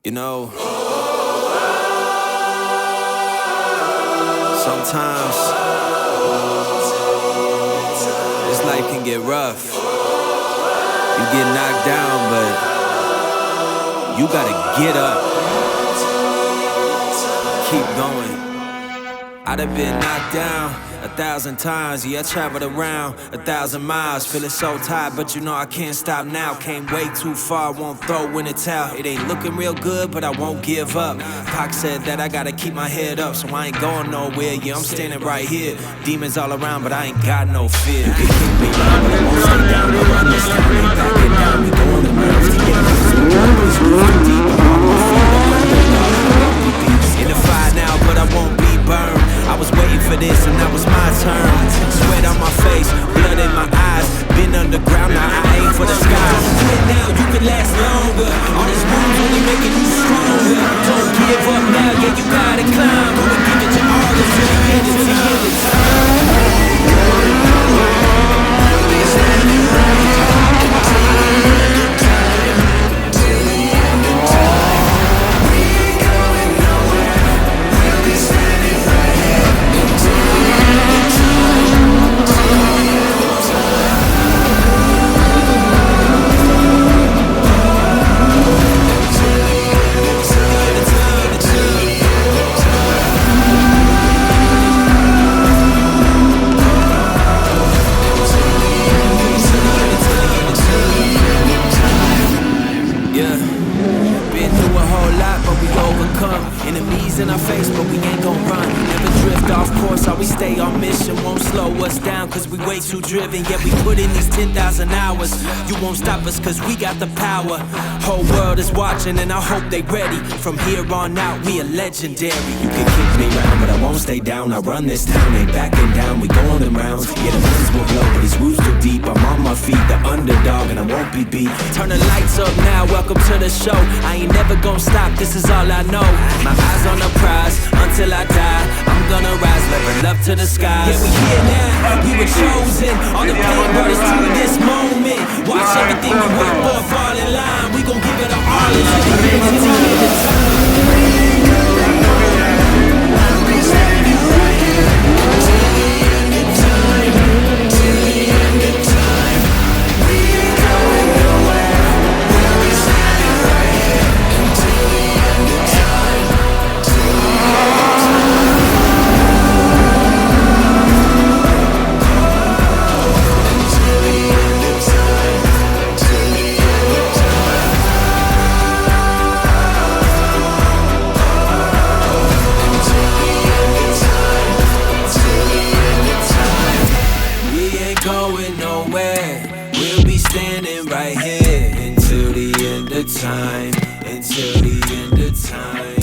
You know, sometimes this life can get rough. You get knocked down, but you gotta get up. Keep going. I'd have been knocked down 1,000 times, yeah, I traveled around 1,000 miles, feeling so tired, but you know I can't stop now. Came way too far, won't throw in the towel. It ain't looking real good, but I won't give up. Pac said that I gotta keep my head up, so I ain't going nowhere, yeah, I'm standing right here. Demons all around, but I ain't got no fear. You can kick me around, but I won't stay down. I run this town, ain't backing down. We going the rounds to get us. In the fire now, but I won't be burned. I was waiting for this and now it's my turn. Sweat on my face, blood in my eyes. Been underground, now I aim for the skies. Quit now, you can last longer. All this moves only making you stronger. Don't give up now, yeah, you gotta climb. Wanna give it your all until the end of the time. Enemies in our face, but we ain't gon' run. Never drift off course, always stay on mission. Won't slow us down, cause we way too driven. Yeah, we put in these 10,000 hours. You won't stop us, cause we got the power. Whole world is watching, and I hope they ready. From here on out, we are legendary. You can kick me round, but I won't stay down. I run this town, ain't backing down. We going in rounds. Yeah, the winds will blow, but these roots too deep. I'm on my feet, the underdog, and I won't be beat. Turn the lights up now, welcome to the show. I ain't never gon' stop, this is all I know. My eyes on the prize, until I die I'm gonna rise, level up to the skies. Yeah, we here now, we were chosen. All the pain brought us to this moment. Watch everything we work for fall in line. We gon' give it our all until the end of the time. Right here until the end of time, until the end of time.